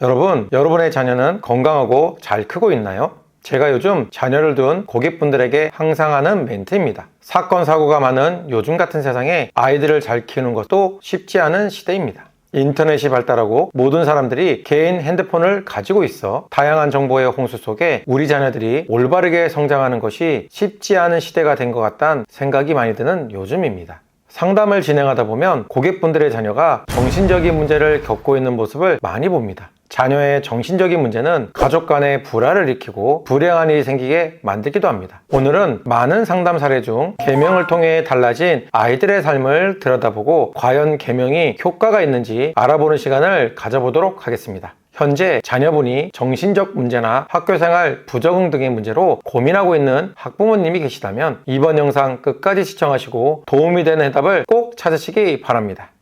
여러분, 여러분의 자녀는 건강하고 잘 크고 있나요? 제가 요즘 자녀를 둔 고객분들에게 항상 하는 멘트입니다. 사건, 사고가 많은 요즘 같은 세상에 아이들을 잘 키우는 것도 쉽지 않은 시대입니다. 인터넷이 발달하고 모든 사람들이 개인 핸드폰을 가지고 있어 다양한 정보의 홍수 속에 우리 자녀들이 올바르게 성장하는 것이 쉽지 않은 시대가 된 것 같다는 생각이 많이 드는 요즘입니다. 상담을 진행하다 보면 고객분들의 자녀가 정신적인 문제를 겪고 있는 모습을 많이 봅니다. 자녀의 정신적인 문제는 가족 간의 불화를 일으키고 불행한 일이 생기게 만들기도 합니다. 오늘은 많은 상담 사례 중 계명을 통해 달라진 아이들의 삶을 들여다보고 과연 계명이 효과가 있는지 알아보는 시간을 가져보도록 하겠습니다. 현재 자녀분이 정신적 문제나 학교생활 부적응 등의 문제로 고민하고 있는 학부모님이 계시다면 이번 영상 끝까지 시청하시고 도움이 되는 해답을 꼭 찾으시기 바랍니다.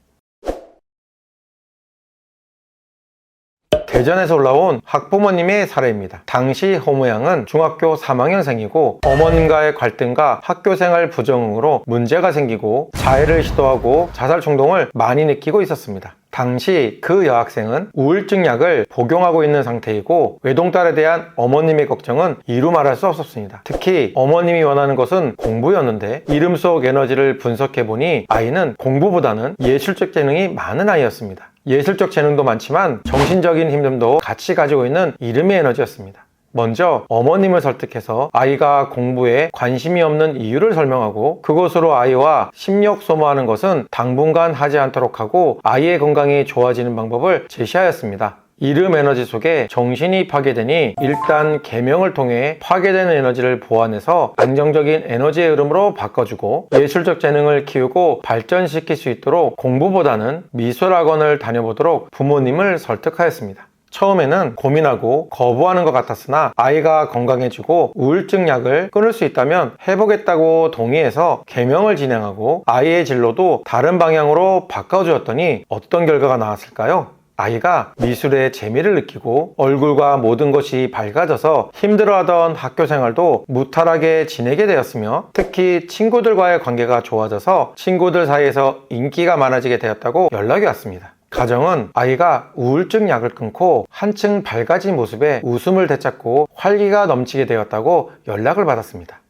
대전에서 올라온 학부모님의 사례입니다. 당시 호모양은 중학교 3학년생이고 어머님과의 갈등과 학교생활 부적응으로 문제가 생기고 자해를 시도하고 자살衝動을 많이 느끼고 있었습니다. 당시 그 여학생은 우울증 약을 복용하고 있는 상태이고 외동딸에 대한 어머님의 걱정은 이루 말할 수 없었습니다. 특히 어머님이 원하는 것은 공부였는데 이름 속 에너지를 분석해보니 아이는 공부보다는 예술적 재능이 많은 아이였습니다. 예술적 재능도 많지만 정신적인 힘듦도 같이 가지고 있는 이름의 에너지였습니다. 먼저 어머님을 설득해서 아이가 공부에 관심이 없는 이유를 설명하고 그것으로 아이와 심력 소모하는 것은 당분간 하지 않도록 하고 아이의 건강이 좋아지는 방법을 제시하였습니다. 이름 에너지 속에 정신이 파괴되니 일단 계명을 통해 파괴되는 에너지를 보완해서 안정적인 에너지의 흐름으로 바꿔주고 예술적 재능을 키우고 발전시킬 수 있도록 공부보다는 미술학원을 다녀보도록 부모님을 설득하였습니다. 처음에는 고민하고 거부하는 것 같았으나 아이가 건강해지고 우울증 약을 끊을 수 있다면 해보겠다고 동의해서 계명을 진행하고 아이의 진로도 다른 방향으로 바꿔주었더니 어떤 결과가 나왔을까요? 아이가 미술에 재미를 느끼고 얼굴과 모든 것이 밝아져서 힘들어하던 학교 생활도 무탈하게 지내게 되었으며 특히 친구들과의 관계가 좋아져서 친구들 사이에서 인기가 많아지게 되었다고 연락이 왔습니다. 가정은 아이가 우울증 약을 끊고 한층 밝아진 모습에 웃음을 되찾고 활기가 넘치게 되었다고 연락을 받았습니다.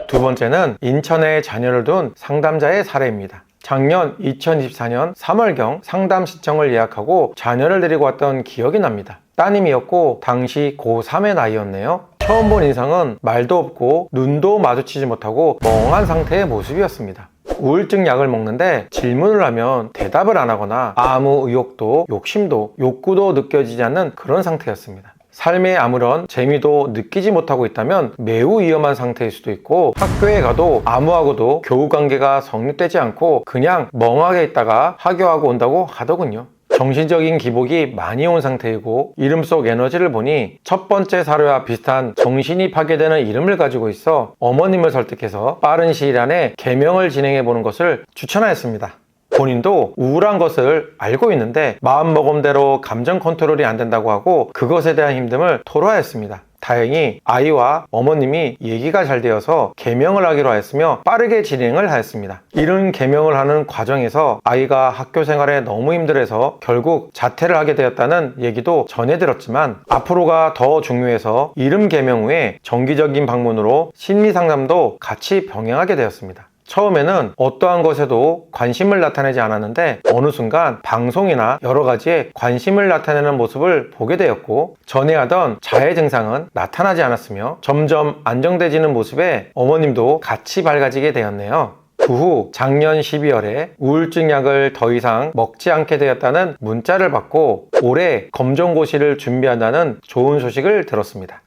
두 번째는 인천에 자녀를 둔 상담자의 사례입니다. 작년 2024년 3월경 상담 신청을 예약하고 자녀를 데리고 왔던 기억이 납니다. 따님이었고 당시 고3의 나이였네요. 처음 본 인상은 말도 없고 눈도 마주치지 못하고 멍한 상태의 모습이었습니다. 우울증 약을 먹는데 질문을 하면 대답을 안 하거나 아무 의욕도 욕심도 욕구도 느껴지지 않는 그런 상태였습니다. 삶에 아무런 재미도 느끼지 못하고 있다면 매우 위험한 상태일 수도 있고 학교에 가도 아무하고도 교우관계가 성립되지 않고 그냥 멍하게 있다가 하교하고 온다고 하더군요. 정신적인 기복이 많이 온 상태이고 이름 속 에너지를 보니 첫 번째 사례와 비슷한 정신이 파괴되는 이름을 가지고 있어 어머님을 설득해서 빠른 시일 안에 계명을 진행해 보는 것을 추천하였습니다. 본인도 우울한 것을 알고 있는데 마음먹음대로 감정 컨트롤이 안 된다고 하고 그것에 대한 힘듦을 토로하였습니다. 다행히 아이와 어머님이 얘기가 잘 되어서 계명을 하기로 하였으며 빠르게 진행을 하였습니다. 이런 계명을 하는 과정에서 아이가 학교 생활에 너무 힘들어서 결국 자퇴를 하게 되었다는 얘기도 전해 들었지만 앞으로가 더 중요해서 이름 계명 후에 정기적인 방문으로 심리 상담도 같이 병행하게 되었습니다. 처음에는 어떠한 것에도 관심을 나타내지 않았는데 어느 순간 방송이나 여러 가지에 관심을 나타내는 모습을 보게 되었고 전에 하던 자해 증상은 나타나지 않았으며 점점 안정돼지는 모습에 어머님도 같이 밝아지게 되었네요. 그 후 작년 12월에 우울증 약을 더 이상 먹지 않게 되었다는 문자를 받고 올해 검정고시를 준비한다는 좋은 소식을 들었습니다.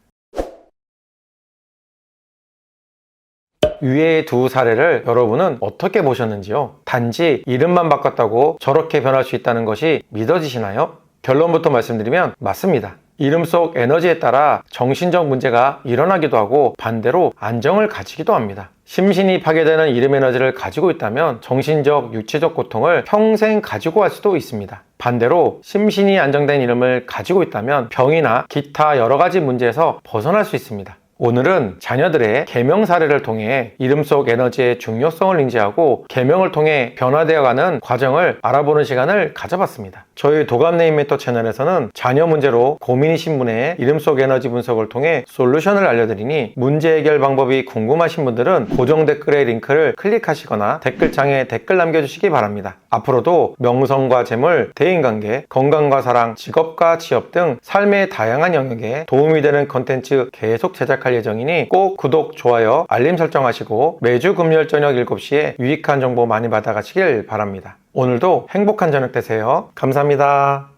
위의 두 사례를 여러분은 어떻게 보셨는지요? 단지 이름만 바꿨다고 저렇게 변할 수 있다는 것이 믿어지시나요? 결론부터 말씀드리면 맞습니다. 이름 속 에너지에 따라 정신적 문제가 일어나기도 하고 반대로 안정을 가지기도 합니다. 심신이 파괴되는 이름 에너지를 가지고 있다면 정신적, 육체적 고통을 평생 가지고 갈 수도 있습니다. 반대로 심신이 안정된 이름을 가지고 있다면 병이나 기타 여러 가지 문제에서 벗어날 수 있습니다. 오늘은 자녀들의 계명 사례를 통해 이름 속 에너지의 중요성을 인지하고 계명을 통해 변화되어가는 과정을 알아보는 시간을 가져봤습니다. 저희 도감네임메터 채널에서는 자녀 문제로 고민이신 분의 이름 속 에너지 분석을 통해 솔루션을 알려드리니 문제 해결 방법이 궁금하신 분들은 고정 댓글의 링크를 클릭하시거나 댓글창에 댓글 남겨주시기 바랍니다. 앞으로도 명성과 재물, 대인관계, 건강과 사랑, 직업과 취업 등 삶의 다양한 영역에 도움이 되는 컨텐츠 계속 제작할 예정이니 꼭 구독, 좋아요, 알림 설정하시고 매주 금요일 저녁 7시에 유익한 정보 많이 받아가시길 바랍니다. 오늘도 행복한 저녁 되세요. 감사합니다.